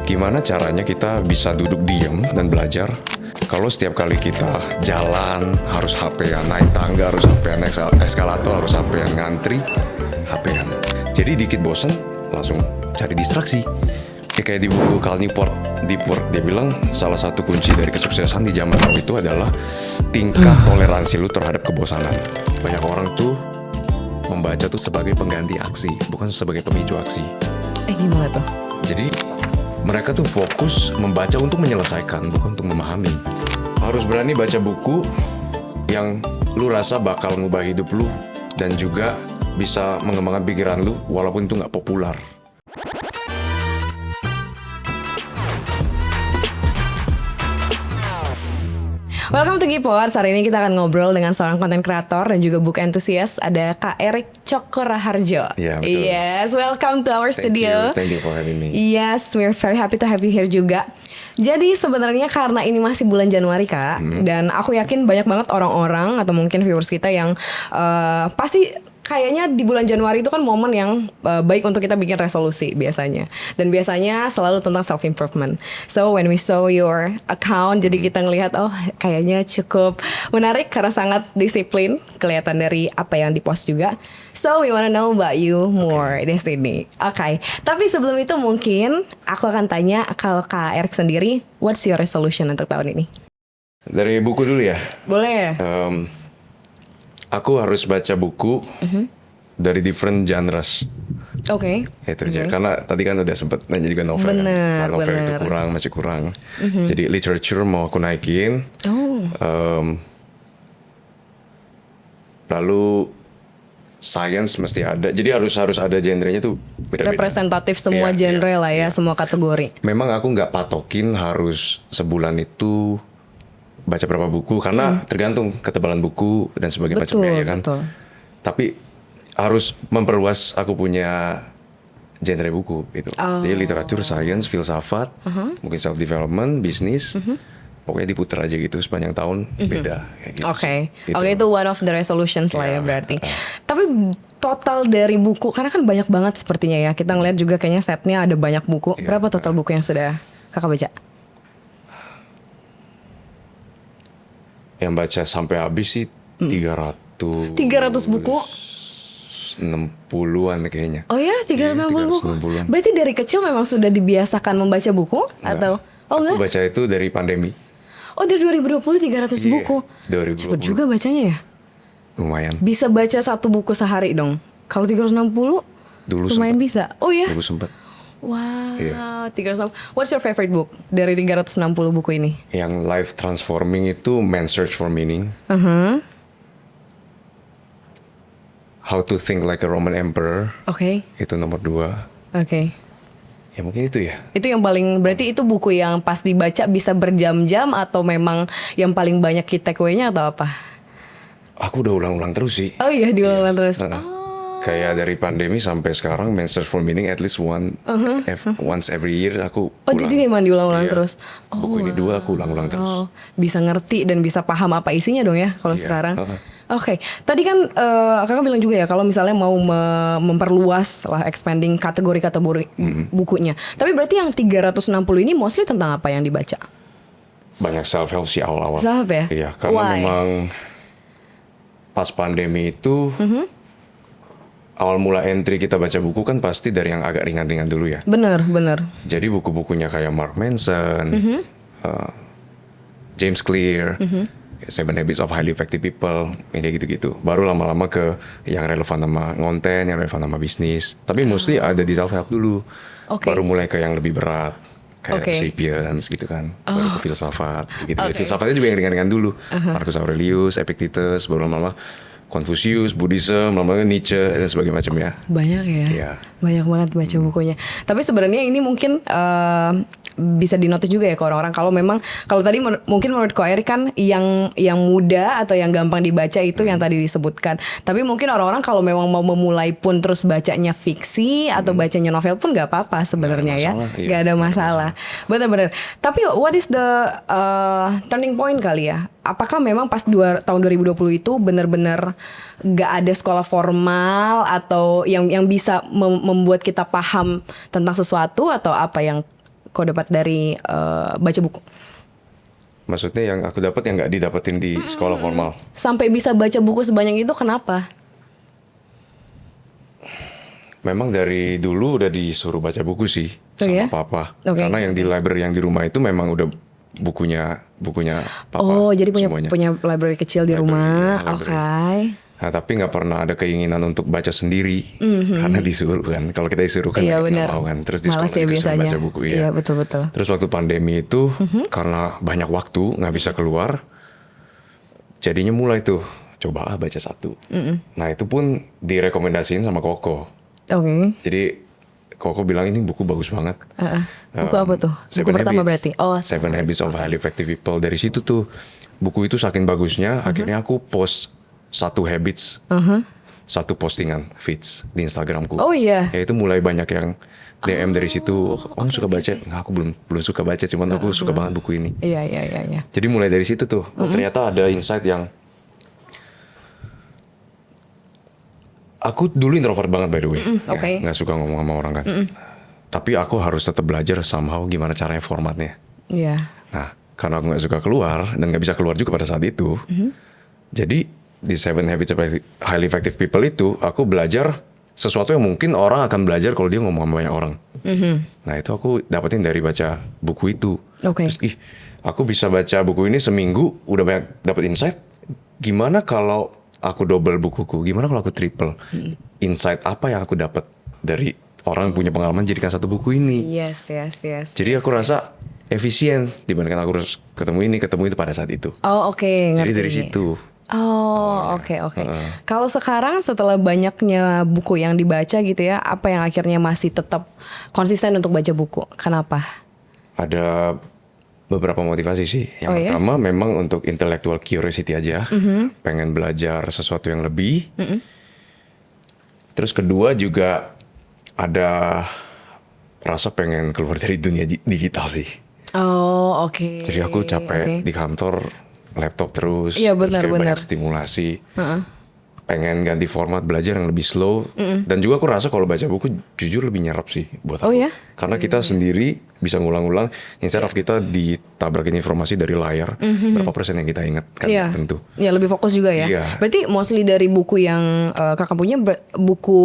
gimana caranya kita bisa duduk diam dan belajar kalau setiap kali kita jalan harus HP-an, naik tangga harus HP-an, naik eskalator harus HP-an, ngantri HP-an. Jadi dikit bosen langsung cari distraksi. Ya, kayak di buku Cal Newport, dia bilang salah satu kunci dari kesuksesan di zaman now itu adalah tingkat toleransi lu terhadap kebosanan. Banyak orang tuh membaca tuh sebagai pengganti aksi, bukan sebagai pemicu aksi. Gimana tuh? Jadi mereka tuh fokus membaca untuk menyelesaikan, bukan untuk memahami. Harus berani baca buku yang lu rasa bakal ngubah hidup lu dan juga bisa mengembangkan pikiran lu walaupun itu nggak populer. Welcome to Gipods. Hari ini kita akan ngobrol dengan seorang konten kreator dan juga book enthusiast. Ada Kak Erik Cokro Raharjo. Iya, betul. Yes, welcome to our studio. Thank you for having me. Yes, we're very happy to have you here juga. Jadi sebenarnya karena ini masih bulan Januari Kak, dan aku yakin banyak banget orang-orang atau mungkin viewers kita yang pasti kayaknya di bulan Januari itu kan momen yang baik untuk kita bikin resolusi biasanya. Dan biasanya selalu tentang self improvement. So when we saw your account, jadi kita ngelihat oh kayaknya cukup menarik karena sangat disiplin, kelihatan dari apa yang dipost juga. So we wanna know about you more di sini. Oke. Tapi sebelum itu mungkin aku akan tanya kalau Kak Erik sendiri, what's your resolution untuk tahun ini? Dari buku dulu ya. Boleh. Aku harus baca buku dari different genres. Oke. Itu aja. Karena tadi kan udah sempet nanya juga novel. Bener, kan. Novel itu bener. masih kurang. Jadi literature mau aku naikin. Lalu science mesti ada. Jadi harus ada genrenya tuh beda-beda. Representatif semua genre lah ya, semua kategori. Memang aku nggak patokin harus sebulan itu baca berapa buku karena tergantung ketebalan buku dan sebagainya macamnya ya kan. Betul. Tapi harus memperluas aku punya genre buku gitu. Jadi literatur, science, filsafat, mungkin self development, bisnis. Pokoknya diputar aja gitu sepanjang tahun beda kayak gitu. Oke, Gitu. itu one of the resolutions lah ya berarti. Tapi total dari buku karena kan banyak banget sepertinya ya. Kita ngeliat juga kayaknya setnya ada banyak buku. Berapa total buku yang sudah Kakak baca? Yang baca sampai habis sih 300 buku? 60-an kayaknya. Oh ya, 360 buku. 360-an. Berarti dari kecil memang sudah dibiasakan membaca buku? Atau Aku enggak? baca itu dari pandemi. Oh dari 2020 300 buku. 2020. Cepet juga bacanya ya? Lumayan. Bisa baca satu buku sehari dong? Kalau 360 Dulu lumayan sempet. bisa. Oh ya? Dulu sempet. Wow, Iya. 360. What's your favorite book dari 360 buku ini? Yang life transforming itu Man's Search for Meaning. How to Think Like a Roman Emperor. Oke. Itu nomor 2. Oke. Ya mungkin itu ya. Itu yang paling, berarti itu buku yang pas dibaca bisa berjam-jam atau memang yang paling banyak key takeaway-nya atau apa? Aku udah ulang-ulang terus sih. Oh iya, diulang terus. Kayak dari pandemi sampai sekarang Man's Search for Meaning at least once every year aku Oh ulang. jadi memang diulang-ulang Iya. terus. Oh, Buku ini 2 aku ulang-ulang terus. Oh, bisa ngerti dan bisa paham apa isinya dong ya kalau Iya. sekarang. Oke, tadi kan kakak bilang juga ya kalau misalnya mau memperluas lah expanding kategori-kategori bukunya. Tapi berarti yang 360 ini mostly tentang apa yang dibaca? Banyak self help sih awal-awal. Self ya? Iya, karena Why? memang pas pandemi itu awal mula entry kita baca buku kan pasti dari yang agak ringan-ringan dulu ya. Bener. Jadi buku-bukunya kayak Mark Manson, James Clear, Seven Habits of Highly Effective People, yang kayak gitu-gitu. Baru lama-lama ke yang relevan sama konten, yang relevan sama bisnis. Tapi mostly ada di self help dulu. Oke. Baru mulai ke yang lebih berat, kayak Oke. Sapiens gitu kan. Baru ke filsafat, gitu. Oke. Filsafatnya juga yang ringan-ringan dulu. Marcus Aurelius, Epictetus, baru lama-lama Confucius, Buddhism, lama-lama Nietzsche dan sebagainya macamnya. Banyak ya, Iya. banyak banget baca bukunya. Tapi sebenarnya ini mungkin bisa dinotis juga ya ke orang-orang. Kalau memang, kalau tadi mungkin menurut Ko Erik kan yang mudah atau yang gampang dibaca itu yang tadi disebutkan. Tapi mungkin orang-orang kalau memang mau memulai pun terus bacanya fiksi atau bacanya novel pun nggak apa-apa sebenarnya ya, nggak ada masalah. Benar-benar. Tapi what is the turning point kali ya? Apakah memang pas tahun 2020 itu benar-benar nggak ada sekolah formal atau yang bisa membuat kita paham tentang sesuatu atau apa yang kau dapat dari baca buku? Maksudnya yang aku dapat yang nggak didapetin di sekolah formal. Sampai bisa baca buku sebanyak itu kenapa? Memang dari dulu udah disuruh baca buku sih Oh, sama ya? papa. Oke. Karena yang di library yang di rumah itu memang udah bukunya papa. Oh, jadi semuanya. punya library kecil di Library, rumah. ya, Oke. library. Nah, tapi nggak pernah ada keinginan untuk baca sendiri karena disuruh kan. Kalau kita disuruh kan Iya nggak benar. mau kan. Terus di Malas sekolah ya juga suruh biasanya. baca buku Iya betul. Terus waktu pandemi itu karena banyak waktu nggak bisa keluar, jadinya mulai tuh coba baca satu. Nah itu pun direkomendasiin sama Koko. Oke. Jadi Koko bilang ini buku bagus banget. Buku apa tuh? Buku Seven pertama Habits. berarti. Oh, Seven Habits of Highly Effective People. Dari situ tuh buku itu saking bagusnya, akhirnya aku post satu habits, satu postingan feeds di Instagramku. Oh iya. Ya itu mulai banyak yang DM dari situ. Kamu suka baca? Nggak, aku belum suka baca, cuman aku suka banget buku ini. Iya. Jadi mulai dari situ tuh, ternyata ada insight yang aku dulu introvert banget by the way, oke. nggak suka ngomong sama orang kan. Tapi aku harus tetap belajar somehow gimana caranya formatnya. Iya. Nah, karena aku nggak suka keluar dan nggak bisa keluar juga pada saat itu, jadi di Seven Habits of Highly Effective People itu aku belajar sesuatu yang mungkin orang akan belajar kalau dia ngomong sama banyak orang. Nah itu aku dapetin dari baca buku itu. Oke. Terus aku bisa baca buku ini seminggu udah banyak dapet insight. Gimana kalau aku double bukuku? Gimana kalau aku triple? Insight apa yang aku dapat dari orang yang punya pengalaman jadikan satu buku ini? Yes. Jadi aku rasa efisien dibandingkan aku harus ketemu itu pada saat itu. Oh oke, Jadi ngerti. dari situ. Oh oke. Kalau sekarang setelah banyaknya buku yang dibaca gitu ya, apa yang akhirnya masih tetap konsisten untuk baca buku? Kenapa? Ada beberapa motivasi sih. Yang Oh, ya? pertama memang untuk intellectual curiosity aja, pengen belajar sesuatu yang lebih. Terus kedua juga ada rasa pengen keluar dari dunia digital sih. Oh oke. Jadi aku capek di kantor laptop terus, Iya, terus kayak benar. banyak stimulasi. Pengen ganti format belajar yang lebih slow. Dan juga aku rasa kalau baca buku jujur lebih nyerap sih buat Oh, aku. ya? Karena kita sendiri bisa ngulang-ulang instead of kita ditabrakin informasi dari layar. Berapa persen yang kita ingat kan Iya. tentu. Ya lebih fokus juga ya. Iya. Berarti mostly dari buku yang kakak punya buku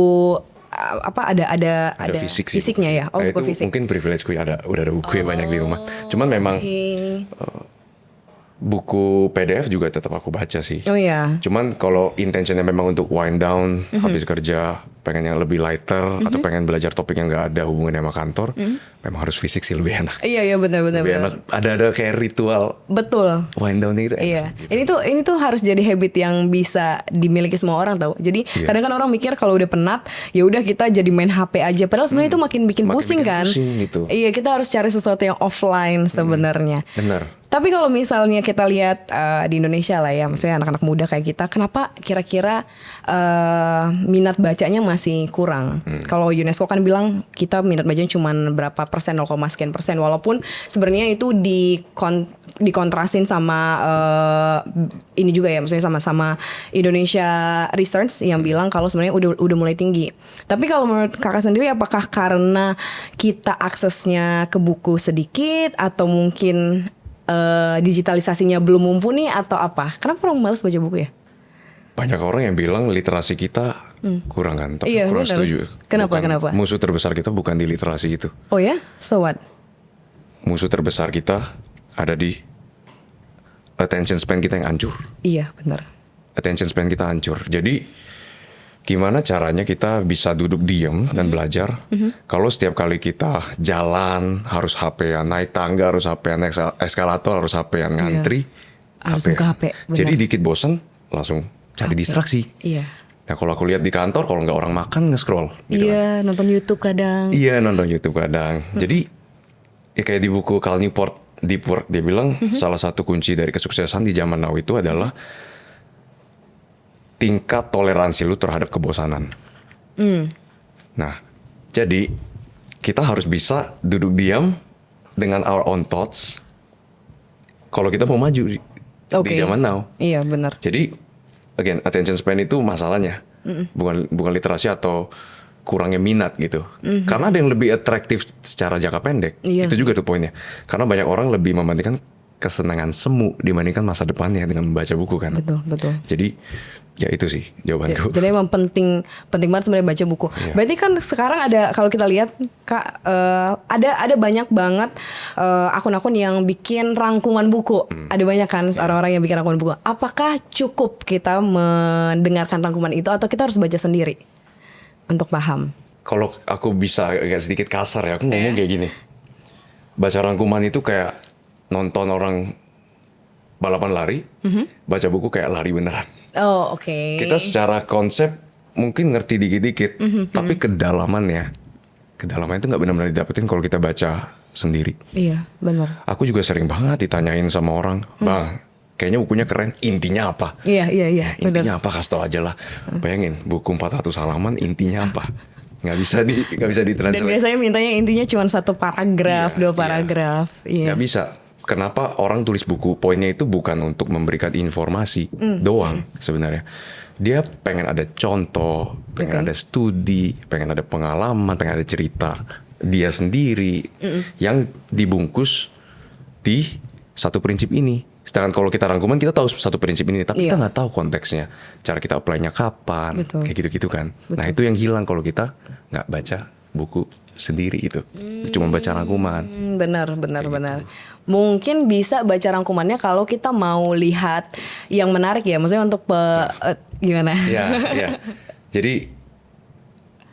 apa ada Fisik sih. fisiknya ya. Oh Nah, buku itu fisik. mungkin privilege gue udah ada buku yang banyak di rumah. Cuman memang Oke. buku PDF juga tetap aku baca sih. Oh ya. Cuman kalau intentionnya memang untuk wind down, habis kerja, pengen yang lebih lighter, atau pengen belajar topik yang nggak ada hubungannya sama kantor, memang harus fisik sih lebih enak. Iya benar. Lebih enak. Ada kayak ritual Betul. wind down itu. Iya, ini tuh harus jadi habit yang bisa dimiliki semua orang tau. Jadi Iya. kadang kan orang mikir kalau udah penat, ya udah kita jadi main HP aja. Padahal sebenarnya itu makin bikin Makin pusing bikin kan. pusing gitu. Iya, kita harus cari sesuatu yang offline sebenarnya. Bener. Tapi kalau misalnya kita lihat di Indonesia lah ya, maksudnya anak-anak muda kayak kita, kenapa kira-kira minat bacanya masih kurang? Kalau UNESCO kan bilang kita minat bacanya cuma berapa persen, 0, sekian persen, walaupun sebenarnya itu dikontrasin sama ini juga ya, maksudnya sama Indonesia Research yang bilang kalau sebenarnya udah mulai tinggi. Tapi kalau menurut kakak sendiri, apakah karena kita aksesnya ke buku sedikit atau mungkin digitalisasinya belum mumpuni atau apa? Kenapa orang malas baca buku ya? Banyak orang yang bilang literasi kita kurang kan, tapi Iya, kurang benar. setuju. Kenapa? Musuh terbesar kita bukan di literasi itu. Oh ya? So what? Musuh terbesar kita ada di attention span kita yang hancur. Iya benar. Attention span kita hancur. Jadi gimana caranya kita bisa duduk diam dan belajar kalau setiap kali kita jalan harus HP-an, naik tangga harus HP-an, naik eskalator harus HP-an, ngantri Harus buka HP, benar. Jadi dikit bosan langsung cari distraksi. Iya. Nah kalau aku lihat di kantor, kalau nggak orang makan nge-scroll gitu kan. Iya, nonton YouTube kadang. Iya, nonton YouTube kadang. Jadi ya kayak di buku Cal Newport Deep Work, dia bilang salah satu kunci dari kesuksesan di zaman now itu adalah tingkat toleransi lu terhadap kebosanan. Nah, jadi kita harus bisa duduk diam dengan our own thoughts kalau kita mau maju di Oke. zaman now. Iya benar. Jadi, again, attention span itu masalahnya. Bukan literasi atau kurangnya minat gitu. Karena ada yang lebih atraktif secara jangka pendek. Iya. Itu juga tuh poinnya. Karena banyak orang lebih mementingkan kesenangan semu dibandingkan masa depannya dengan membaca buku kan. Betul. Jadi ya itu sih jawabanku. Jadi emang penting banget sebenarnya baca buku. Iya. Berarti kan sekarang ada, kalau kita lihat Kak, ada banyak banget akun-akun yang bikin rangkuman buku. Ada banyak kan orang-orang yang bikin rangkuman buku. Apakah cukup kita mendengarkan rangkuman itu atau kita harus baca sendiri untuk paham? Kalau aku bisa agak sedikit kasar ya, aku ngomong kayak gini. Baca rangkuman itu kayak nonton orang balapan lari, baca buku kayak lari beneran. Oh, oke. Kita secara konsep mungkin ngerti dikit-dikit, tapi kedalamannya itu nggak benar-benar didapetin kalau kita baca sendiri. Iya, benar. Aku juga sering banget ditanyain sama orang, Bang, kayaknya bukunya keren, intinya apa? Iya, Intinya apa? Kasih tau aja lah. Bayangin, buku 400 halaman intinya apa? Nggak bisa Dan ditranslate. biasanya mintanya intinya cuma 1 paragraf, Iya, 2 paragraf. Iya. Nggak bisa. Kenapa orang tulis buku? Poinnya itu bukan untuk memberikan informasi doang sebenarnya. Dia pengen ada contoh, pengen ada studi, pengen ada pengalaman, pengen ada cerita dia sendiri yang dibungkus di satu prinsip ini. Sedangkan kalau kita rangkuman kita tahu satu prinsip ini, tapi kita nggak tahu konteksnya, cara kita apply-nya kapan, Betul. kayak gitu-gitu kan. Nah itu yang hilang kalau kita nggak baca buku sendiri itu, cuma baca rangkuman. Benar. Mungkin bisa baca rangkumannya kalau kita mau lihat yang menarik ya, maksudnya untuk gimana? Ya. Jadi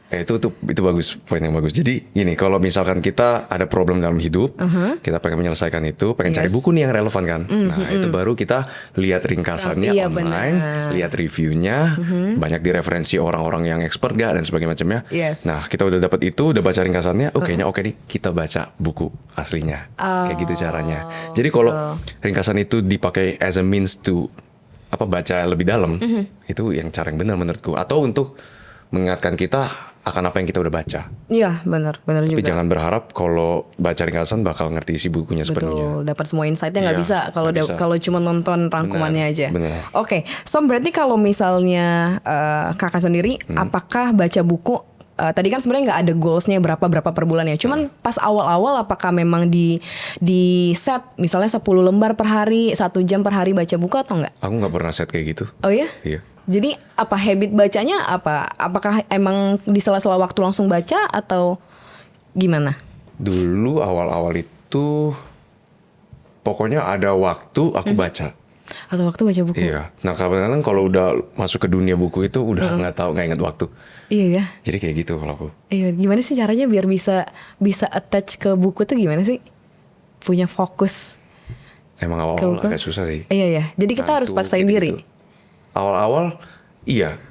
itu bagus, poin yang bagus. Jadi gini, kalau misalkan kita ada problem dalam hidup, kita pengen menyelesaikan itu, pengen cari buku nih yang relevan kan. Nah itu baru kita lihat ringkasannya Iya, online, benar. lihat reviewnya, banyak direferensi orang-orang yang expert gak dan sebagainya macamnya. Yes. Nah kita udah dapat itu, udah baca ringkasannya, kayaknya oke nih kita baca buku aslinya, kayak gitu caranya. Jadi kalau ringkasan itu dipakai as a means to baca lebih dalam, itu yang cara yang benar menurutku. Atau untuk mengingatkan kita akan apa yang kita udah baca. Iya, benar Tapi juga. jangan berharap kalau baca ringkasan bakal ngerti isi bukunya sepenuhnya. Betul, dapat semua insight-nya nggak Iya, bisa kalau nggak bisa. kalau cuma nonton rangkumannya aja. benar. Oke, so berarti kalau misalnya kakak sendiri, apakah baca buku tadi kan sebenarnya nggak ada goalsnya berapa per bulan ya. Cuman pas awal-awal apakah memang di set misalnya 10 lembar per hari, 1 jam per hari baca buku atau enggak? Aku nggak pernah set kayak gitu. Oh ya? Iya. Jadi apa habit bacanya apa? Apakah emang di sela-sela waktu langsung baca atau gimana? Dulu awal-awal itu pokoknya ada waktu aku baca. Atau waktu baca buku? Iya. Nah kadang-kadang kalau udah masuk ke dunia buku itu udah nggak ingat waktu. Iya ya. Jadi kayak gitu kalau aku. Iya, gimana sih caranya biar bisa attach ke buku tuh gimana sih? Punya fokus. Emang Ke awal-awal buku? agak susah sih. Iya ya. Jadi kita harus Ngantuk, paksain gitu-gitu. diri. Awal-awal iya.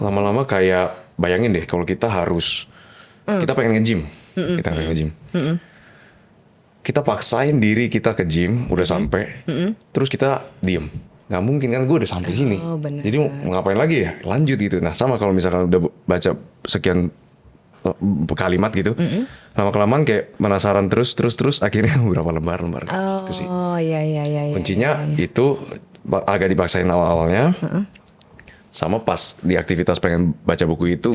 Lama-lama kayak bayangin deh kalau kita harus kita pengen nge-gym. Kita pengen nge-gym. Kita paksain diri kita ke gym udah sampai. Terus kita diem. Nggak mungkin kan, gue udah sampai sini. Oh, bener. Jadi mau ngapain lagi ya? Lanjut gitu. Nah sama kalau misalkan udah baca sekian kalimat gitu, lama-kelamaan kayak penasaran terus akhirnya berapa lembar gitu sih. Oh iya. Kuncinya itu agak dipaksain awal-awalnya. Sama pas di aktivitas pengen baca buku itu,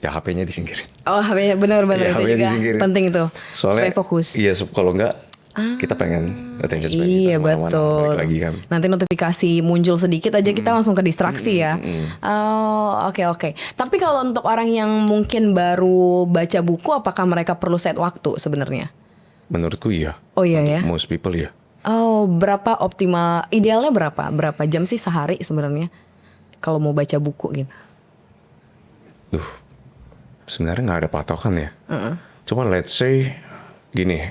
ya HP-nya disingkirin. Oh benar Iya, itu HP-nya juga disingkirin. penting itu. Soalnya Supaya fokus. iya, kalau enggak kita pengen attention span Iya kita kemana-mana, betul. balik lagi kan. Nanti notifikasi muncul sedikit aja kita langsung ke distraksi ya. Oh oke. Tapi kalau untuk orang yang mungkin baru baca buku, apakah mereka perlu set waktu sebenarnya? Menurutku iya. Oh iya ya. Most people ya. Oh berapa optimal? Idealnya berapa? Berapa jam sih sehari sebenarnya? Kalau mau baca buku gitu. Sebenarnya nggak ada patokan ya. Cuma let's say gini,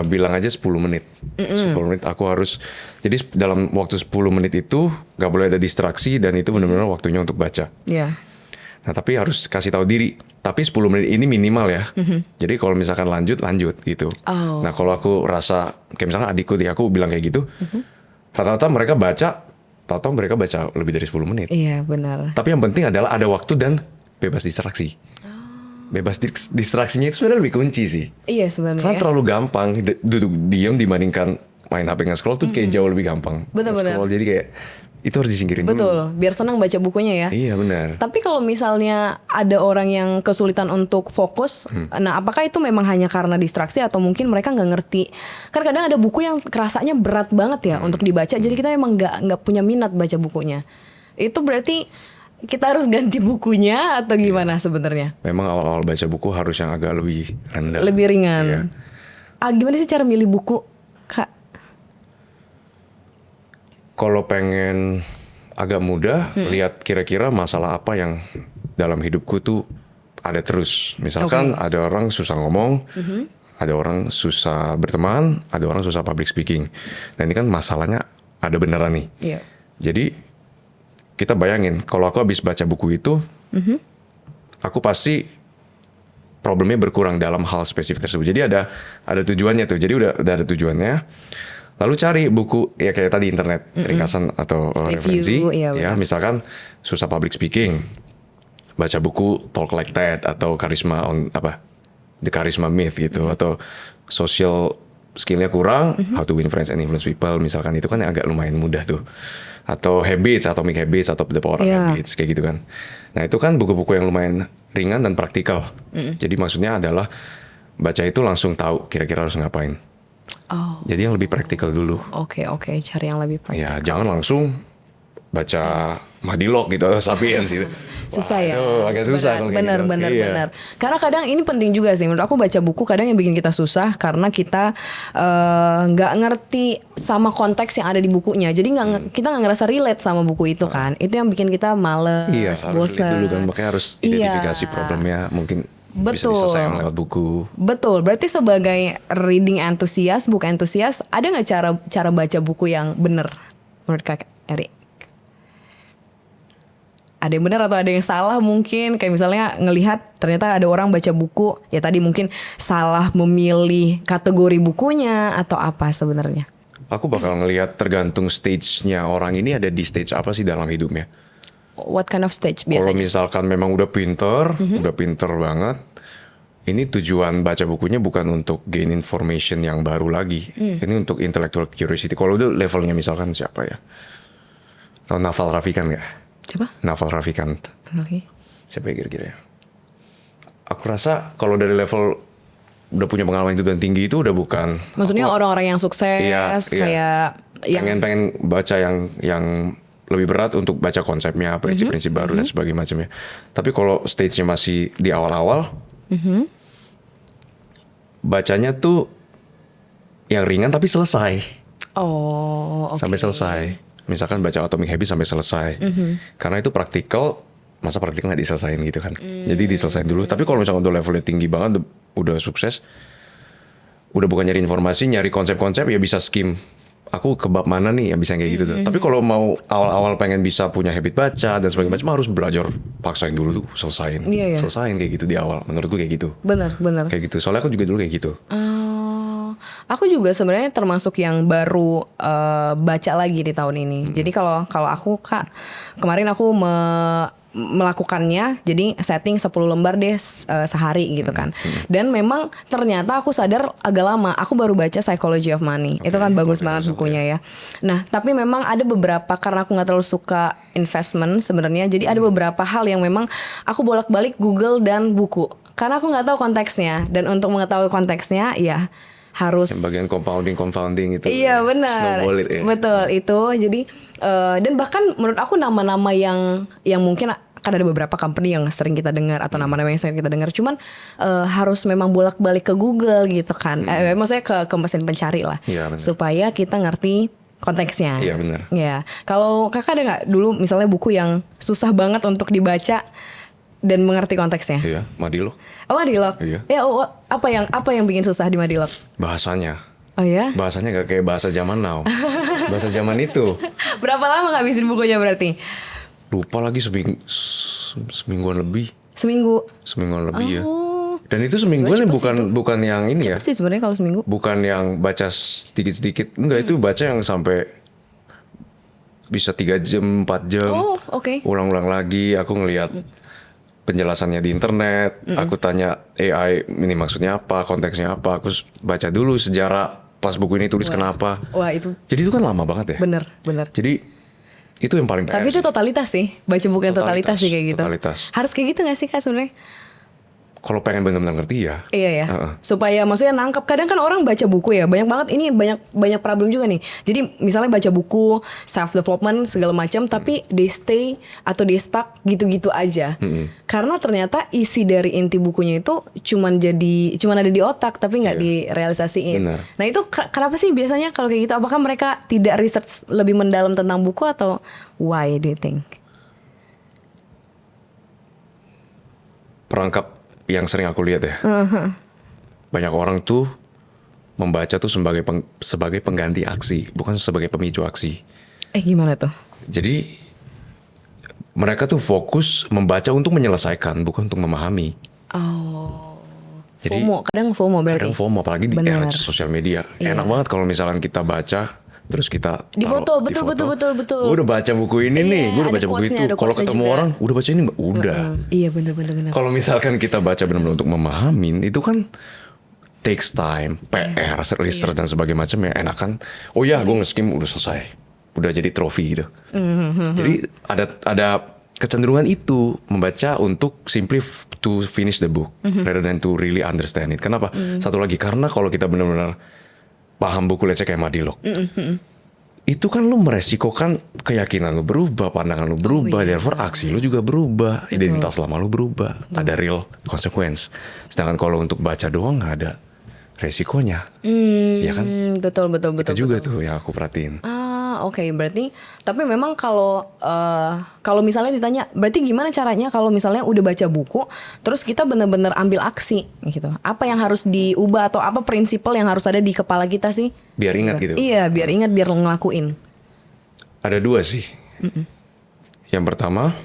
bilang aja 10 menit. 10 menit aku harus. Jadi dalam waktu 10 menit itu nggak boleh ada distraksi dan itu benar-benar waktunya untuk baca. Iya. Nah tapi harus kasih tahu diri. Tapi 10 menit ini minimal ya. Jadi kalau misalkan lanjut gitu. Oh. Nah kalau aku rasa kayak misalkan adikku aku bilang kayak gitu. Rata-rata mereka baca, tahu-tahu mereka baca lebih dari 10 menit. Iya benar. Tapi yang penting adalah ada waktu dan bebas distraksi. Bebas distraksinya itu sebenarnya lebih kunci sih. Iya sebenarnya. Karena terlalu gampang duduk diam dibandingkan main HP nge-scroll tuh kayak jauh lebih gampang. Benar-benar. Nge-scroll jadi kayak Itu harus disingkirin dulu. Betul, biar senang baca bukunya ya. Iya benar. Tapi kalau misalnya ada orang yang kesulitan untuk fokus, nah apakah itu memang hanya karena distraksi atau mungkin mereka nggak ngerti? Kan kadang ada buku yang kerasanya berat banget ya untuk dibaca, jadi kita memang nggak punya minat baca bukunya. Itu berarti kita harus ganti bukunya atau gimana sebenarnya? Memang awal-awal baca buku harus yang agak lebih rendah. Lebih ringan. Iya. Gimana sih cara milih buku, Kak? Kalau pengen agak mudah, lihat kira-kira masalah apa yang dalam hidupku tuh ada terus. Misalkan ada orang susah ngomong, ada orang susah berteman, ada orang susah public speaking. Dan ini kan masalahnya ada beneran nih. Iya. Jadi kita bayangin kalau aku habis baca buku itu, aku pasti problemnya berkurang dalam hal spesifik tersebut. Jadi ada tujuannya tuh. Jadi udah ada tujuannya. Lalu cari buku ya kayak tadi internet ringkasan atau referensi. Iya, Ya misalkan susah public speaking, baca buku Talk Like That atau Charisma on The Charisma Myth gitu, atau social skillnya kurang, How to Win Friends and Influence People misalkan, itu kan agak lumayan mudah tuh. Atau Habits, Atomic Habits atau The Power of Habits kayak gitu kan. Nah itu kan buku-buku yang lumayan ringan dan praktikal. Jadi maksudnya adalah baca itu langsung tahu kira-kira harus ngapain. Oh. Jadi yang lebih praktikal dulu. Oke, cari yang lebih praktikal. Ya jangan langsung baca Madilog gitu atau Sapiens gitu. Susah ya. Itu agak susah kalau kayak gitu. Benar. Iya. Karena kadang ini penting juga sih. Menurut aku baca buku kadang yang bikin kita susah karena kita nggak ngerti sama konteks yang ada di bukunya. Jadi kita nggak ngerasa relate sama buku itu kan. Itu yang bikin kita males, Iya, harus bosan. lihat dulu kan. Makanya harus identifikasi problemnya, mungkin bisa diselesaikan lewat buku. Betul. Berarti sebagai reading enthusiast, buku enthusiast, ada nggak cara baca buku yang benar menurut Kak Eri? Ada yang benar atau ada yang salah mungkin? Kayak misalnya ngelihat ternyata ada orang baca buku, ya tadi mungkin salah memilih kategori bukunya atau apa sebenarnya? Aku bakal ngelihat tergantung stage-nya orang ini ada di stage apa sih dalam hidupnya. What kind of stage Kalau biasanya? misalkan memang udah pinter banget, ini tujuan baca bukunya bukan untuk gain information yang baru lagi. Ini untuk intellectual curiosity. Kalau udah levelnya misalkan siapa ya? Tahu Naval Ravikant nggak? Coba? Naval Ravikant. Oke. Siapa ya kira-kira ya? Aku rasa kalau dari level udah punya pengalaman hidup dan tinggi itu udah bukan. Maksudnya orang-orang yang sukses kayak yang pengen baca yang lebih berat untuk baca konsepnya, prinsip-prinsip baru dan sebagainya macamnya. Tapi kalau stage-nya masih di awal-awal, bacanya tuh yang ringan tapi selesai. oke. Sampai selesai. Misalkan baca Atomic Habits sampai selesai. Karena itu praktikal, masa praktikal nggak diselesain gitu kan. Jadi diselesain dulu. Tapi kalau misalkan udah levelnya tinggi banget, udah sukses, udah bukan nyari informasi, nyari konsep-konsep, ya bisa skim. Aku ke bab mana nih yang bisa kayak gitu tuh. Tapi kalau mau awal-awal pengen bisa punya habit baca dan sebagainya macam, harus belajar, paksain dulu tuh, selesain. Iya. Selesain kayak gitu di awal. Menurutku kayak gitu. Benar. Kayak gitu. Soalnya aku juga dulu kayak gitu. Aku juga sebenarnya termasuk yang baru baca lagi di tahun ini. Jadi kalau aku Kak, kemarin aku melakukannya, jadi setting 10 lembar deh sehari gitu kan. Dan memang ternyata aku sadar agak lama. Aku baru baca Psychology of Money. Itu kan bagus banget bukunya ya. Nah, tapi memang ada beberapa, karena aku nggak terlalu suka investment sebenarnya. Jadi ada beberapa hal yang memang aku bolak-balik Google dan buku. Karena aku nggak tahu konteksnya. Dan untuk mengetahui konteksnya, ya harus Yang bagian compounding itu. Iya benar, Snowball it, ya. betul itu. Jadi dan bahkan menurut aku nama-nama yang mungkin kan ada beberapa company yang sering kita dengar atau nama-nama yang sering kita dengar, cuman harus memang bolak-balik ke Google gitu kan. Maksudnya ke mesin pencari lah, Iya, benar. supaya kita ngerti konteksnya. Iya, benar. Ya, kalau Kakak ada nggak dulu misalnya buku yang susah banget untuk dibaca dan mengerti konteksnya? Iya, Madilog. Oh, Madilog. Iya. Ya, apa yang bikin susah di Madilog? Bahasanya. Oh ya? Bahasanya gak kayak bahasa zaman now. Bahasa zaman itu. Berapa lama ngabisin bukunya berarti? Lupa lagi semingguan lebih. Semingguan lebih ya. Oh. Dan itu semingguan Cepet bukan yang ini ya. Cepet sih sebenarnya kalau seminggu. Bukan yang baca sedikit-sedikit. Enggak, itu baca yang sampai bisa 3 jam, 4 jam. Oh, oke. Ulang-ulang lagi, aku ngelihat penjelasannya di internet, aku tanya AI ini maksudnya apa, konteksnya apa, aku baca dulu sejarah pas buku ini tulis kenapa. Wah, itu Jadi itu kan lama banget ya. bener. Jadi Itu yang paling PR. Tapi itu totalitas sih, baca buku yang totalitas sih kayak gitu. Totalitas. Harus kayak gitu gak sih Kak sebenarnya? Kalau pengen benar-benar ngerti ya. Iya ya. Supaya maksudnya nangkep. Kadang kan orang baca buku ya, banyak banget ini banyak problem juga nih. Jadi misalnya baca buku self development segala macam, tapi they stay atau they stuck gitu-gitu aja. Karena ternyata isi dari inti bukunya itu cuman ada di otak tapi nggak direalisasiin. Benar. Nah itu kenapa sih biasanya kalau kayak gitu? Apakah mereka tidak research lebih mendalam tentang buku atau why do you think? Perangkap yang sering aku lihat ya, banyak orang tuh membaca tuh sebagai pengganti aksi, bukan sebagai pemicu aksi. Gimana tuh? Jadi mereka tuh fokus membaca untuk menyelesaikan, bukan untuk memahami. Oh. Jadi, kadang FOMO berarti. Kadang FOMO, apalagi di era sosial media. Enak banget kalau misalnya kita baca, terus kita di foto, betul. Gue udah baca buku ini nih, gue udah baca buku itu. Kalau ketemu orang, udah baca ini, udah. Iya bener. Kalau misalkan kita baca benar-benar untuk memahamin, itu kan takes time, PR, research dan sebagainya macam ya. Enakan, oh ya, gue nge-skim udah selesai, udah jadi trofi gitu. Jadi ada kecenderungan itu membaca untuk simply to finish the book, rather than to really understand it. Kenapa? Satu lagi, karena kalau kita benar-benar paham buku, let's say kayak Madilog, itu kan lu meresikokan keyakinan lu berubah, pandangan lu berubah, therefore aksi lu juga berubah, identitas lama lu berubah, ada real consequence. Sedangkan kalau untuk baca doang nggak ada resikonya, ya kan? Betul. Itu juga tuh yang aku perhatiin. Oke, berarti tapi memang kalau misalnya ditanya, berarti gimana caranya kalau misalnya udah baca buku, terus kita benar-benar ambil aksi gitu? Apa yang harus diubah atau apa prinsipal yang harus ada di kepala kita sih? Biar ingat gitu. Iya, biar ingat, biar ngelakuin. Ada dua sih. Yang pertama,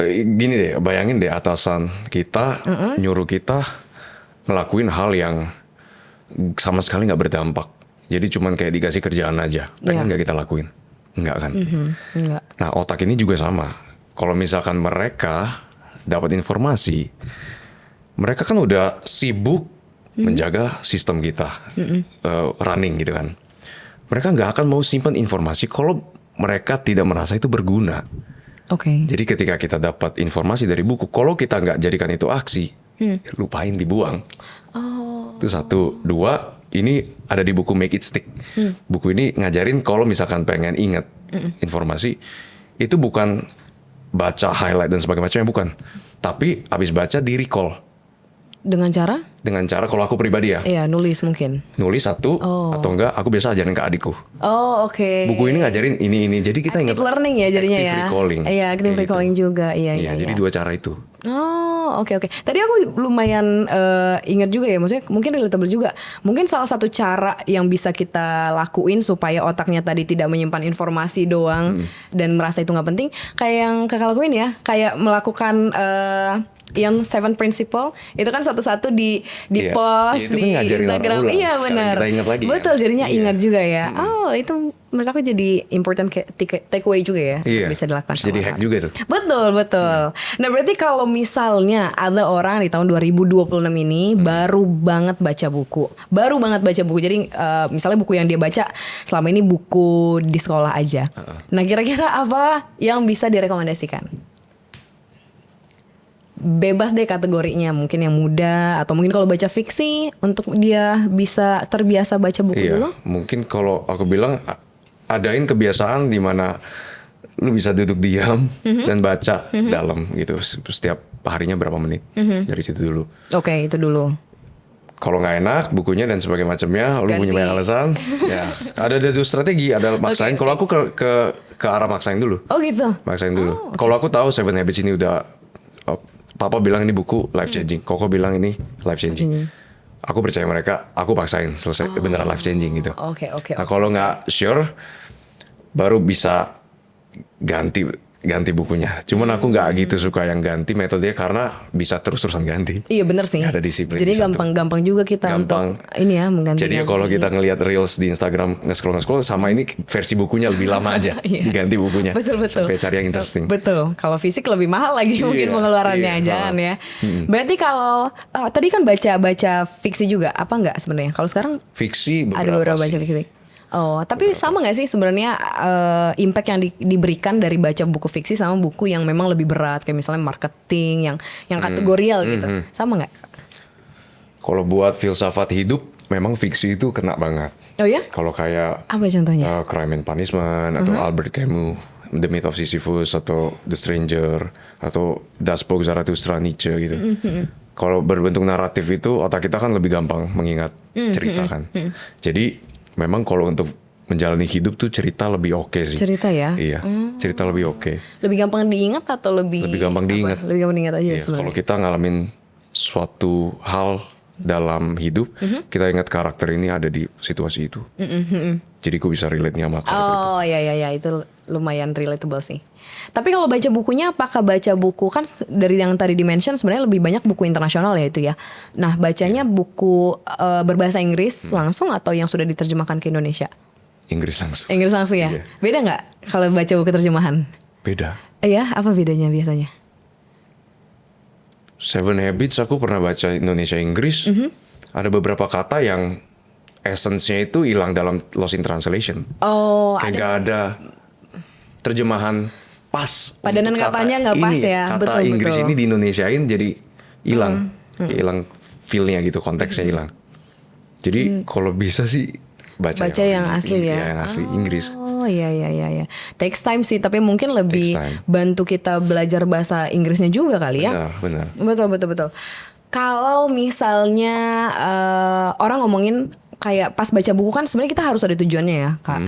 gini deh, bayangin deh atasan kita nyuruh kita ngelakuin hal yang sama sekali nggak berdampak. Jadi cuman kayak dikasih kerjaan aja, pengen nggak kita lakuin? Enggak kan? Enggak. Nah otak ini juga sama. Kalau misalkan mereka dapat informasi, mereka kan udah sibuk menjaga sistem kita running gitu kan. Mereka nggak akan mau simpan informasi kalau mereka tidak merasa itu berguna. Oke. Jadi ketika kita dapat informasi dari buku, kalau kita nggak jadikan itu aksi, lupain, dibuang. Itu satu. Dua, ini ada di buku Make It Stick. Buku ini ngajarin kalau misalkan pengen ingat informasi, itu bukan baca highlight dan sebagainya macamnya, bukan. Tapi abis baca di recall. Dengan cara? Dengan cara, kalau aku pribadi ya, Iya, nulis mungkin. nulis satu, atau enggak aku biasa ajarin ke adikku. Oh, oke. Buku ini ngajarin ini. Jadi kita ingat. Active learning ya jadinya active ya. recalling. Iya, active Kayak recalling gitu. juga. Iya. Jadi dua cara itu. Oh, oke. Tadi aku lumayan ingat juga ya, maksudnya mungkin relatable juga. Mungkin salah satu cara yang bisa kita lakuin supaya otaknya tadi tidak menyimpan informasi doang dan merasa itu nggak penting, kayak yang kakak lakuin ya, kayak melakukan yang 7 principle itu kan satu-satu di Iya. post Itu kan di ngajarin orang Instagram. ulang. Iya Sekarang benar. kita ingat lagi Betul, kan? jadinya Iya. ingat juga ya. Oh, itu menurut aku jadi important takeaway juga ya. Iya. Bisa dilakukan. Bisa jadi sama hack orang. juga tuh. Betul. Nah berarti kalau misalnya ada orang di tahun 2026 ini baru banget baca buku. Jadi misalnya buku yang dia baca selama ini buku di sekolah aja. Nah kira-kira apa yang bisa direkomendasikan? Bebas deh kategorinya, mungkin yang muda atau mungkin kalau baca fiksi untuk dia bisa terbiasa baca buku dulu. Mungkin kalau aku bilang adain kebiasaan di mana lu bisa duduk diam dan baca dalam gitu setiap harinya berapa menit, dari situ dulu. Oke, itu dulu. Kalau nggak enak bukunya dan sebagainya macamnya, lu punya banyak alasan, ya ada tuh strategi, ada maksain. Kalau aku ke arah maksain dulu. Oh gitu. Maksain dulu. Kalau aku tahu Seven Habits ini udah Papa bilang ini buku life changing, Koko bilang ini life changing. Aku percaya mereka, aku paksain selesai beneran life changing gitu. Oke. Nah kalau nggak sure, baru bisa ganti bukunya. Cuman aku nggak gitu suka yang ganti metodenya karena bisa terus-terusan ganti. Iya bener sih. Nggak ada disiplin. Jadi di satu. gampang juga kita Gampang. untuk ini ya mengganti. Jadi kalau kita ngelihat reels di Instagram nge-scroll sama ini versi bukunya lebih lama aja diganti bukunya. Betul. Sampai cari yang interesting. Betul. Kalau fisik lebih mahal lagi mungkin pengeluarannya jangan ya. Berarti kalau tadi kan baca fiksi juga apa enggak sebenarnya? Kalau sekarang Fiksi ada beberapa baca sih. fiksi. Oh, tapi sama nggak sih sebenarnya impact yang diberikan dari baca buku fiksi sama buku yang memang lebih berat kayak misalnya marketing yang kategorial gitu, sama nggak? Kalau buat filsafat hidup, memang fiksi itu kena banget. Oh ya? Kalau kayak Apa contohnya? Crime and Punishment atau Albert Camus, The Myth of Sisyphus atau The Stranger atau Das Buch Zarathustra Nietzsche gitu. Kalau berbentuk naratif itu otak kita kan lebih gampang mengingat cerita kan. Jadi memang kalau untuk menjalani hidup tuh cerita lebih oke sih. Cerita ya? Iya, cerita lebih oke. Lebih gampang diingat atau lebih Gampang diingat. Lebih gampang diingat aja Iya, sebenarnya. kalau kita ngalamin suatu hal dalam hidup, kita ingat karakter ini ada di situasi itu. Jadi gue bisa relate nih sama karakter itu. Oh ya itu lumayan relatable sih. Tapi kalau baca bukunya, apakah baca buku kan dari yang tadi dimention sebenarnya lebih banyak buku internasional ya itu ya. Nah bacanya buku berbahasa Inggris langsung atau yang sudah diterjemahkan ke Indonesia? Inggris langsung. Inggris langsung ya. Iya. Beda nggak kalau baca buku terjemahan? Beda. Iya, apa bedanya biasanya? Seven Habits aku pernah baca Indonesia Inggris. Ada beberapa kata yang essence-nya itu hilang dalam Lost in Translation. Oh, Kayak gak ada terjemahan pas. Padanan untuk kata katanya nggak pas ini, ya, Kata betul, Inggris betul. ini di Indonesiain jadi hilang. Hilang feel-nya gitu, konteksnya hilang. Jadi kalau bisa sih baca yang asli ya. Iya, yang asli Inggris. Oh iya. Takes time sih, tapi mungkin lebih Takes time. bantu kita belajar bahasa Inggrisnya juga kali ya. Benar. Betul. Kalau misalnya orang ngomongin kayak pas baca buku kan sebenarnya kita harus ada tujuannya ya, Kak.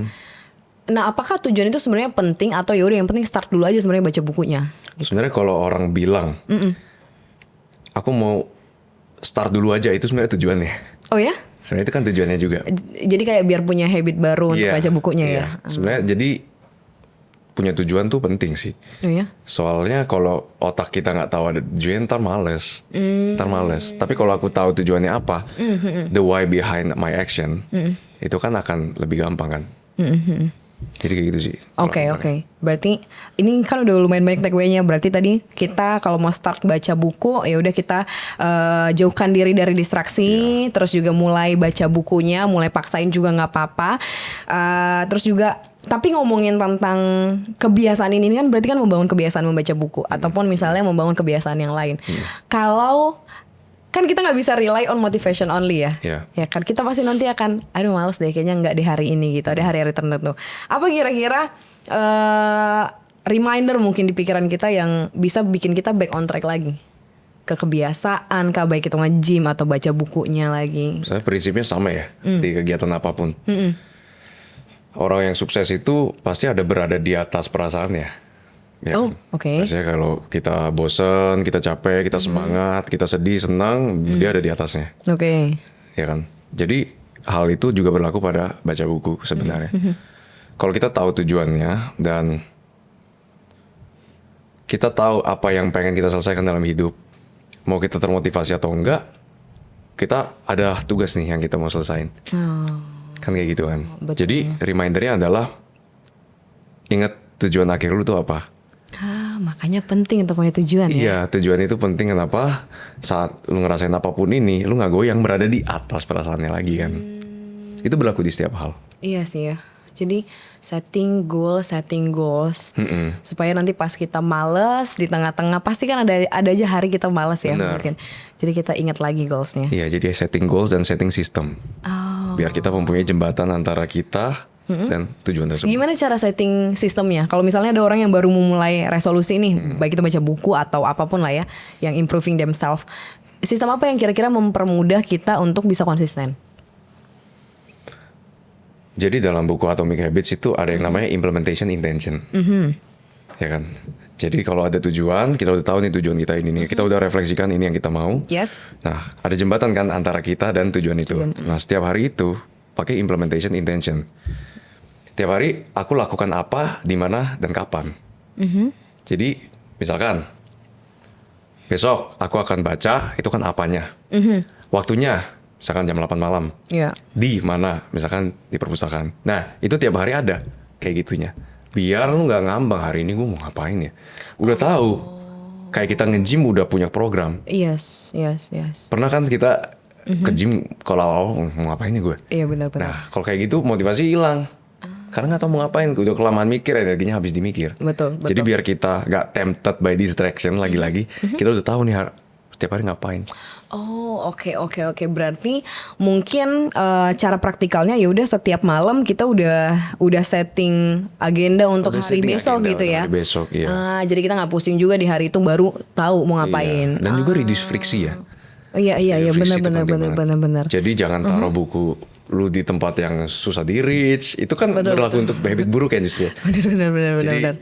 Nah, apakah tujuan itu sebenarnya penting atau yaudah yang penting start dulu aja sebenarnya baca bukunya? Sebenarnya kalau orang bilang, aku mau start dulu aja, itu sebenarnya tujuannya. Oh ya? Sebenarnya itu kan tujuannya juga. Jadi kayak biar punya habit baru untuk Iya, baca bukunya iya. ya. Sebenarnya jadi punya tujuan tuh penting sih. Oh ya? Soalnya kalau otak kita nggak tahu ada tujuan, ntar males. Tapi kalau aku tahu tujuannya apa, the why behind my action, itu kan akan lebih gampang kan. Jadi kayak gitu sih. Oke. Berarti ini kan udah lumayan banyak takeaway-nya. Berarti tadi kita kalau mau start baca buku, ya udah kita jauhkan diri dari distraksi, terus juga mulai baca bukunya, mulai paksain juga nggak apa-apa. Terus juga tapi ngomongin tentang kebiasaan ini kan berarti kan membangun kebiasaan membaca buku ataupun misalnya membangun kebiasaan yang lain. Kalau kan kita nggak bisa rely on motivation only ya. Iya. Ya kan kita pasti nanti akan aduh males deh kayaknya nggak di hari ini gitu, ada hari-hari tertentu. Apa kira-kira reminder mungkin di pikiran kita yang bisa bikin kita back on track lagi ke kebiasaan, kah baik itu nge-gym atau baca bukunya lagi. Saya prinsipnya sama ya di kegiatan apapun. Orang yang sukses itu pasti ada berada di atas perasaannya. Ya Oh, kan? oke. Maksudnya kalau kita bosen, kita capek, kita semangat, kita sedih, senang, dia ada di atasnya. Oke. Ya kan? Jadi hal itu juga berlaku pada baca buku sebenarnya. Kalau kita tahu tujuannya dan kita tahu apa yang pengen kita selesaikan dalam hidup, mau kita termotivasi atau enggak, kita ada tugas nih yang kita mau selesain. Oh, Kan kayak gitu kan. betul. Jadi remindernya adalah ingat tujuan akhir lu tuh apa. makanya penting untuk punya tujuan ya. Iya, tujuan itu penting. Kenapa? Saat lu ngerasain apapun ini, lu nggak goyang, berada di atas perasaannya lagi kan. Itu berlaku di setiap hal. Iya sih ya. Jadi setting goals supaya nanti pas kita males di tengah-tengah pasti kan ada aja hari kita males ya Benar. mungkin. Jadi kita ingat lagi goalsnya. Iya, jadi setting goals dan setting system. Oh. Biar kita mempunyai jembatan antara kita dan tujuan tersebut. Gimana cara setting sistemnya? Kalau misalnya ada orang yang baru memulai resolusi nih, baik itu baca buku atau apapun lah ya, yang improving themselves. Sistem apa yang kira-kira mempermudah kita untuk bisa konsisten? Jadi dalam buku Atomic Habits itu ada yang namanya implementation intention. Ya kan? Jadi kalau ada tujuan, kita udah tahu nih tujuan kita ini nih. Kita udah refleksikan ini yang kita mau. Yes. Nah, ada jembatan kan antara kita dan tujuan itu. Nah, setiap hari itu pakai implementation intention. Tiap hari aku lakukan apa, di mana, dan kapan. Jadi, misalkan besok aku akan baca, itu kan apanya. Waktunya, misalkan jam 8 malam. Iya. Di mana, misalkan di perpustakaan. Nah, itu tiap hari ada kayak gitunya. Biar lu nggak ngambang hari ini gue mau ngapain ya. Udah tahu. Kayak kita nge-gym udah punya program. Yes. Pernah kan kita ke gym kalau awal mau ngapain ya gue. Iya benar-benar. Nah kalau kayak gitu motivasi hilang. Karena nggak tahu mau ngapain, udah kelamaan mikir, energinya habis dimikir. Betul. Jadi biar kita nggak tempted by distraction lagi-lagi, kita udah tahu nih setiap hari ngapain. Oh, oke. Berarti mungkin cara praktikalnya ya udah setiap malam kita udah setting agenda untuk Udah hari setting besok agenda gitu untuk ya. hari besok, iya. Jadi kita nggak pusing juga di hari itu baru tahu mau ngapain. Iya. Dan juga reduce friksi ya. Iya Friksi itu penting banget. benar. Jadi jangan taruh buku lu di tempat yang susah di reach. Itu kan berlaku untuk habit buruk ya justru. Benar. Jadi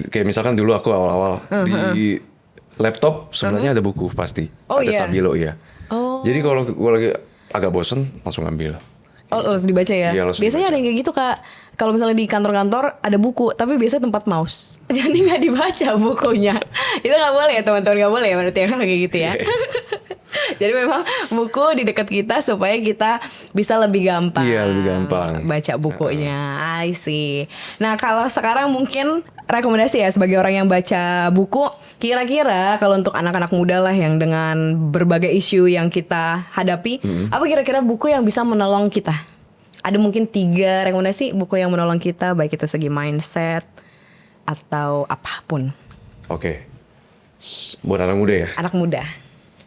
kayak misalkan dulu aku awal-awal di laptop sebenarnya ada buku pasti. Oh, ada iya. stabilo ya. Oh. Jadi kalau gue lagi agak bosen langsung ambil. Oh, harus dibaca ya. Iya, harus Biasanya dibaca. ada yang kayak gitu Kak. Kalau misalnya di kantor-kantor ada buku, tapi biasanya tempat mouse. Jadi nggak dibaca bukunya. Itu nggak boleh ya teman-teman, nggak boleh ya berarti ya kalau kayak gitu ya. Jadi memang buku di dekat kita supaya kita bisa lebih gampang. Iya, lebih gampang. Baca bukunya. I see. Nah kalau sekarang mungkin rekomendasi ya sebagai orang yang baca buku, kira-kira kalau untuk anak-anak muda lah yang dengan berbagai isu yang kita hadapi, apa kira-kira buku yang bisa menolong kita? Ada mungkin 3 rekomendasi buku yang menolong kita, baik itu segi mindset atau apapun. Oke. Buat anak muda ya. Anak muda.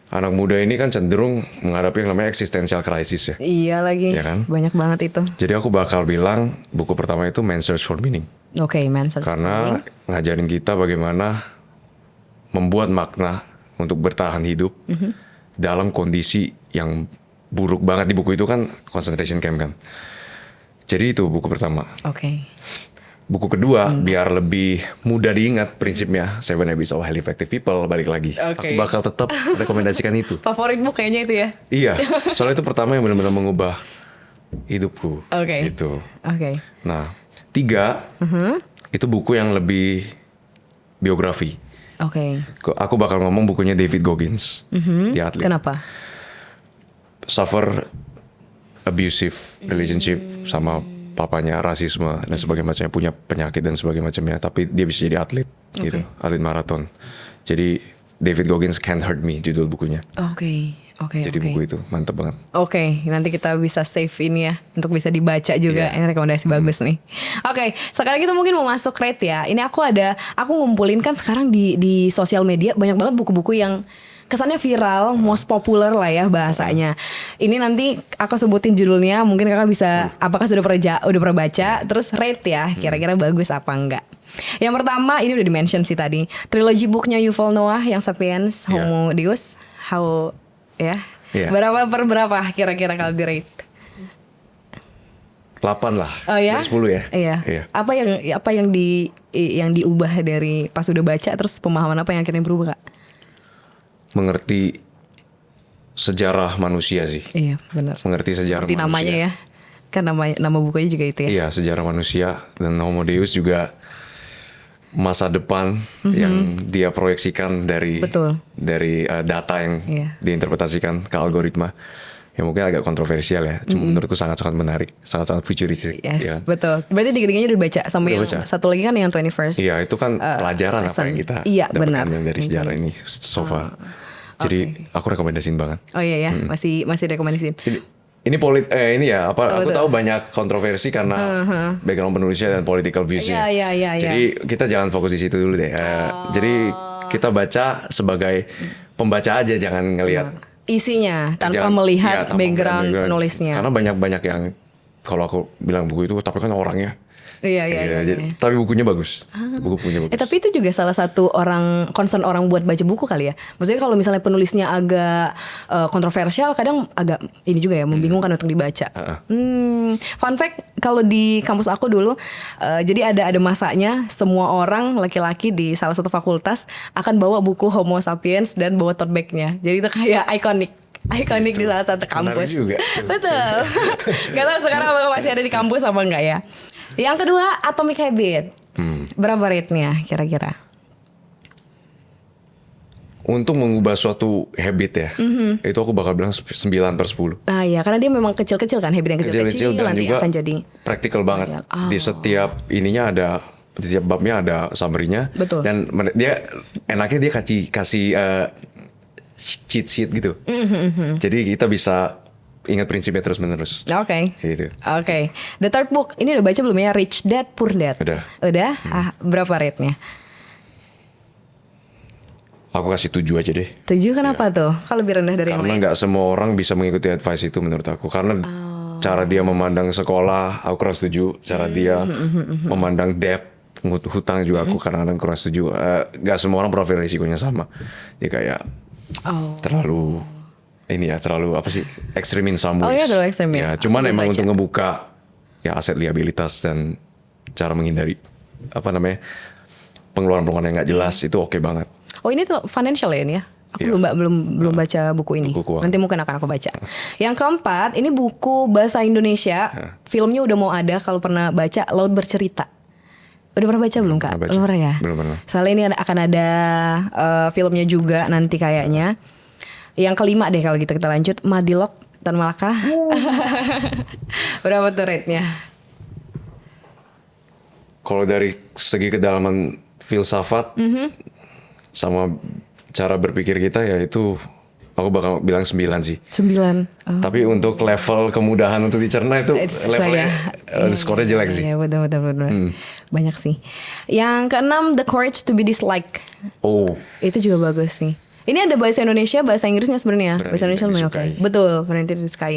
Anak muda ini kan cenderung menghadapi yang namanya existential crisis ya. Iya lagi. Iya kan? Banyak banget itu. Jadi aku bakal bilang buku pertama itu Man's Search for Meaning. Oke, Man's Karena ngajarin kita bagaimana membuat makna untuk bertahan hidup dalam kondisi yang buruk banget. Di buku itu kan concentration camp kan. Jadi itu buku pertama. Oke. Buku kedua biar lebih mudah diingat prinsipnya Seven Habits of Highly Effective People, balik lagi. Oke. Aku bakal tetap rekomendasikan itu. Favorit book kayaknya itu ya. Iya, soalnya itu pertama yang benar-benar mengubah hidupku. Oke. Gitu. Oke. Nah, 3 itu buku yang lebih biografi. Oke. Aku bakal ngomong bukunya David Goggins, di atlet. Kenapa? Suffer abusive relationship sama papanya, rasisme dan sebagainya macamnya, punya penyakit dan sebagainya macamnya, tapi dia bisa jadi atlet gitu, atlet maraton. Jadi David Goggins Can't Hurt Me judul bukunya. Oke. Jadi buku itu mantep banget. Oke, nanti kita bisa save ini ya untuk bisa dibaca juga. Iya. Ini rekomendasi bagus nih. Oke, sekarang kita mungkin mau masuk rate ya. Ini aku ngumpulin kan sekarang di sosial media banyak banget buku-buku yang kesannya viral, most popular lah ya bahasanya. Ini nanti aku sebutin judulnya, mungkin kakak bisa apakah udah pernah baca, terus rate ya, kira-kira bagus apa enggak. Yang pertama ini udah di-mention sih tadi, trilogy booknya Yuval Noah yang Sapiens, Homo Deus, How ya. Iya. Berapa per berapa kira-kira kalau di rate? 8 lah. Oh ya? Dari 10 ya. Iya. Apa yang diubah dari pas udah baca, terus pemahaman apa yang akhirnya berubah Kak? Mengerti sejarah manusia sih. Iya, benar. Mengerti sejarah Seperti manusia. namanya ya. Kan nama bukunya juga itu ya. Iya, sejarah manusia, dan Homo Deus juga masa depan yang dia proyeksikan dari Betul. data yang Iya. diinterpretasikan ke algoritma. Ya mungkin agak kontroversial ya, cuma menurutku sangat-sangat menarik, sangat-sangat futuristik. Yes, ya. betul. Berarti tiga-tiganya udah baca sama Udah yang baca. satu lagi kan yang 21st. Iya, itu kan pelajaran apa lesson. yang kita Iya, dapatkan benar. dari sejarah ini so far. Jadi aku rekomendasiin banget. Oh iya ya, masih rekomendasiin. Ini ini ya apa? Aku betul. tahu banyak kontroversi karena background penulisnya dan political viewsnya. Iya. Jadi kita jangan fokus di situ dulu deh. Jadi kita baca sebagai pembaca aja, jangan ngelihat Isinya tanpa jangan- melihat iya, tanpa background background. penulisnya. Karena banyak yang kalau aku bilang buku itu, tapi kan orangnya. Iya. Tapi bukunya bagus. Bukunya bagus. Tapi itu juga salah satu concern orang buat baca buku kali ya. Maksudnya kalau misalnya penulisnya agak kontroversial, kadang agak ini juga ya membingungkan untuk dibaca. Fun fact, kalau di kampus aku dulu, jadi ada masanya semua orang laki-laki di salah satu fakultas akan bawa buku Homo Sapiens dan bawa tote bag-nya. Jadi itu kayak ikonik di salah satu kampus. Menarik juga. Betul. Gak tahu sekarang apakah masih ada di kampus apa enggak ya. Yang kedua, Atomic Habit. Berapa rate-nya kira-kira? Untuk mengubah suatu habit ya, itu aku bakal bilang 9/10. Ah iya, karena dia memang kecil-kecil kan, habit yang kecil-kecil Dan nanti juga akan jadi praktikal banget. Di setiap ininya di setiap babnya ada summary-nya. Betul. Dan dia enaknya dia kasih cheat sheet gitu. Jadi kita bisa ingat prinsipnya terus menerus. Oke. Gitu. Oke. The third book ini udah baca belum ya? Rich Dad Poor Dad. Udah. Udah? Berapa rate-nya? Aku kasih 7 aja deh. 7 kenapa tuh? Kalau lebih rendah dari yang Karena lain? nggak semua orang bisa mengikuti advice itu menurut aku. Karena cara dia memandang sekolah, aku kurang setuju. Cara dia memandang debt, hutang juga aku kadang-kadang kurang setuju. Nggak semua orang profil risikonya sama. Dia kayak terlalu terlalu apa sih, ekstrim in some ways. Oh iya, terlalu ekstrim Ya, ya. cuman Aku emang baca. untuk ngebuka ya aset liabilitas dan cara menghindari apa namanya pengeluaran-pengeluaran yang nggak jelas itu oke banget. Oh ini tuh financial ya ini ya? Aku Iya. belum baca buku ini. Buku keuangan. Nanti mungkin akan aku baca. Yang keempat, ini buku bahasa Indonesia. Filmnya udah mau ada, kalau pernah baca Laut Bercerita. Udah pernah baca belum Kak? Pernah baca. Belum pernah ya? Belum pernah. Soalnya ini akan ada filmnya juga nanti kayaknya. Yang kelima deh kalau gitu kita lanjut, Madilog Tan Malaka. Berapa tuh rate-nya? Kalau dari segi kedalaman filsafat sama cara berpikir kita ya itu aku bakal bilang 9 sih. 9. Tapi untuk level kemudahan untuk dicerna itu levelnya skornya jelek sih. Iya betul. Banyak sih. Yang keenam, The Courage to be Disliked. Oh, Itu juga bagus sih. Ini ada bahasa Indonesia, bahasa Inggrisnya sebenarnya. Berani Bahasa Indonesia Tidak lumayan oke. Disukai. Betul, Berani Tidak Disukai.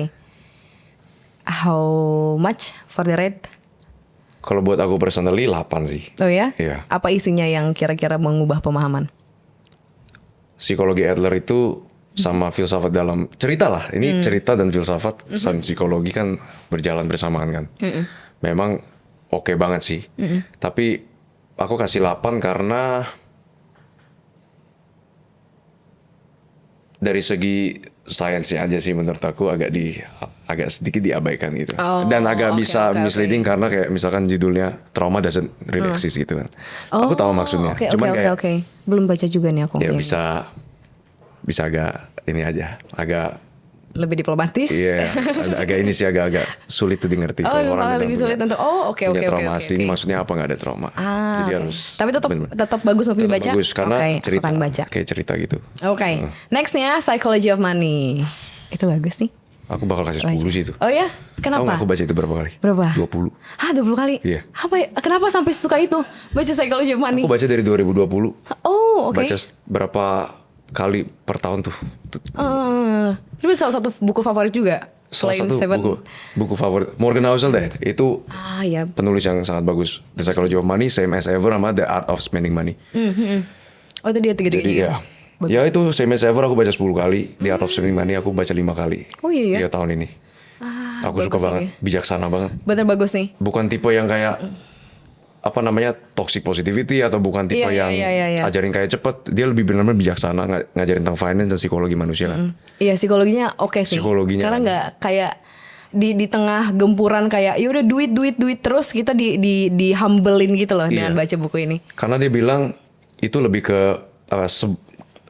How much for the rate? kalau buat aku personally 8 sih. Oh ya? Iya. Apa isinya yang kira-kira mengubah pemahaman? Psikologi Adler itu sama filsafat dalam cerita lah. Ini cerita dan filsafat dan psikologi kan berjalan bersamaan kan. Memang oke banget sih. Tapi aku kasih 8 karena dari segi sainsnya aja sih menurut aku agak sedikit diabaikan gitu. Oh, Dan agak oke, bisa oke. misleading karena kayak misalkan judulnya trauma doesn't really exist gitu kan. Aku tahu maksudnya. Oke, Cuman kayak oke. Belum baca juga nih aku. ya Iya. bisa agak ini aja, agak Lebih diplomatis. iya, agak ini sih agak sulit tuh di ngerti Oh, kalau orang malah lebih bilang sulit untuk. Oh, oke. punya trauma asli ini oke. maksudnya apa, nggak ada trauma. Jadi oke. harus Tapi bener-bener. tetap bagus untuk Tetap dibaca. bagus karena Oke, cerita akan baca. kayak cerita gitu. Oke. Nextnya Psychology of Money. Itu bagus nih. Aku bakal kasih 10 sih itu. Oh ya? Tahu Kenapa? nggak aku baca itu berapa kali? Berapa? 20. Hah, 20 kali? Iya. Apa ya? Kenapa sampai suka itu? Baca Psychology of Money. Aku baca dari 2020. Oh, oke. Baca berapa kali per tahun tuh. Itu salah satu buku favorit juga. Salah Selain satu Seven. buku favorit Morgan Housel deh. Itu Ah ya. penulis yang sangat bagus. The Psychology of Money, Same as Ever sama The Art of Spending Money. Oh itu dia tiga-tiganya. Jadi ya, Bagus. ya itu Same as Ever aku baca 10 kali, The Art of Spending Money aku baca 5 kali. Oh iya ya? Iya tahun ini. Aku suka bagus banget, lagi. bijaksana banget. Bener bagus nih. Bukan tipe yang kayak apa namanya toxic positivity atau bukan tipe Iya, yang iya. ajarin kayak cepet. Dia lebih benar-benar bijaksana, ngajarin tentang finance dan psikologi manusia kan. Iya psikologinya oke sih. Psikologinya Karena kan. nggak kayak di tengah gempuran kayak ya udah duit terus kita di humblein gitu loh dengan Iya. baca buku ini. Karena dia bilang itu lebih ke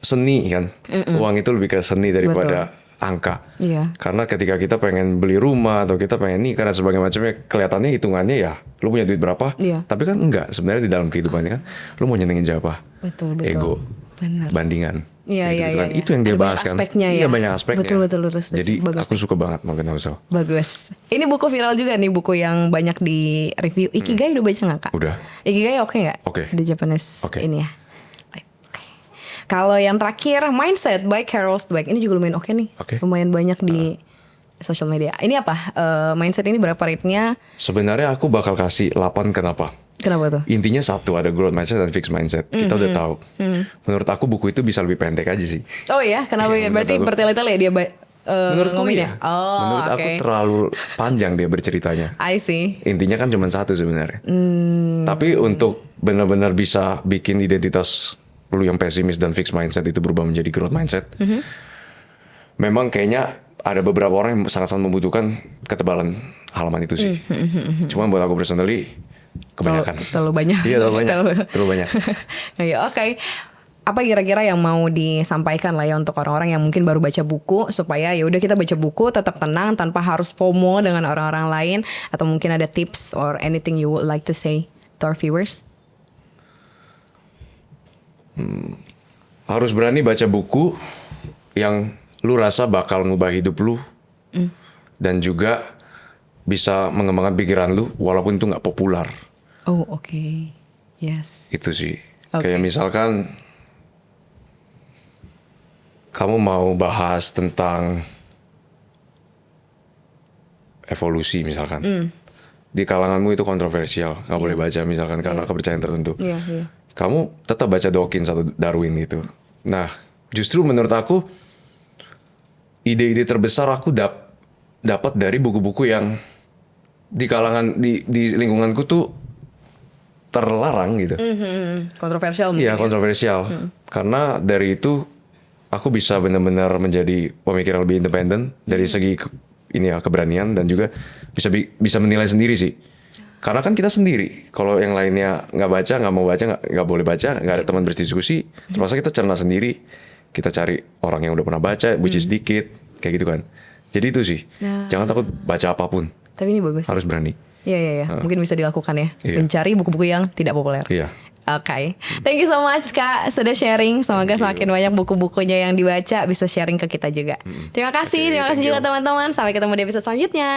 seni kan. Uang itu lebih ke seni daripada angka. Iya. Karena ketika kita pengen beli rumah atau kita pengen nikah dan sebagainya macamnya, kelihatannya hitungannya ya lu punya duit berapa. Iya. Tapi kan enggak, sebenarnya di dalam kehidupannya kan lu mau nyenengin siapa? Betul. Ego, Bener. bandingan. Iya, Gitu-gitu iya, kan. iya. Itu yang dia Ada bahas banyak kan. aspeknya Iya ya. banyak aspeknya. Betul, lurus. Jadi Bagus aku suka banget Morgan Housel. Bagus. Ini buku viral juga nih, buku yang banyak di review. Ikigai udah baca nggak Kak? Udah. Ikigai oke nggak? Oke. The Japanese Oke. ini ya. Oke. Kalau yang terakhir Mindset by Carol Dweck. Ini juga lumayan oke nih. Oke. Lumayan banyak di sosial media. Ini apa? Mindset ini berapa rate-nya? Sebenarnya aku bakal kasih 8 kenapa? Kenapa tuh? Intinya satu, ada growth mindset dan fixed mindset. Kita udah tahu. Menurut aku buku itu bisa lebih pendek aja sih. Oh iya, kenapa Iya, ya? Berarti menurut aku. bertele-tele ya dia Menurutku ngomongnya? iya. Oh, Menurut aku oke. terlalu panjang dia berceritanya. I see. Intinya kan cuma satu sebenarnya. Tapi untuk benar-benar bisa bikin identitas lu yang pesimis dan fixed mindset itu berubah menjadi growth mindset. Memang kayaknya ada beberapa orang yang sangat-sangat membutuhkan ketebalan halaman itu sih. Cuma buat aku personally kebanyakan. Terlalu banyak. Iya terlalu banyak. Terlalu banyak. Ya, oke. Apa kira-kira yang mau disampaikan lah ya untuk orang-orang yang mungkin baru baca buku supaya ya udah kita baca buku tetap tenang tanpa harus FOMO dengan orang-orang lain, atau mungkin ada tips or anything you would like to say to our viewers? Harus berani baca buku yang lu rasa bakal ngubah hidup lu dan juga bisa mengembangkan pikiran lu walaupun itu nggak populer. Oh, oke. Yes. Itu sih. Oke. Kayak misalkan kamu mau bahas tentang evolusi misalkan. Di kalanganmu itu kontroversial, nggak boleh baca misalkan karena kepercayaan tertentu. Iya, iya. Kamu tetap baca Dawkins atau Darwin itu. Nah, justru menurut aku ide-ide terbesar aku dapat dari buku-buku yang di kalangan di lingkunganku tuh terlarang gitu. Kontroversial mungkin. Iya, kontroversial. Karena dari itu aku bisa benar-benar menjadi pemikir yang lebih independen dari segi keberanian dan juga bisa menilai sendiri sih. Karena kan kita sendiri. Kalau yang lainnya nggak baca, nggak mau baca, nggak boleh baca, nggak ada teman berdiskusi. Terpaksa kita cerna sendiri. Kita cari orang yang udah pernah baca, which is dikit, kayak gitu kan. Jadi itu sih. Nah. Jangan takut baca apapun. Tapi ini bagus. Harus berani. Iya, iya, iya. Mungkin bisa dilakukan ya. Iya. Mencari buku-buku yang tidak populer. Iya. Oke, thank you so much Kak sudah sharing. Semoga semakin banyak buku-bukunya yang dibaca bisa sharing ke kita juga. Terima kasih, Oke, terima kasih thank juga you. teman-teman. Sampai ketemu di episode selanjutnya.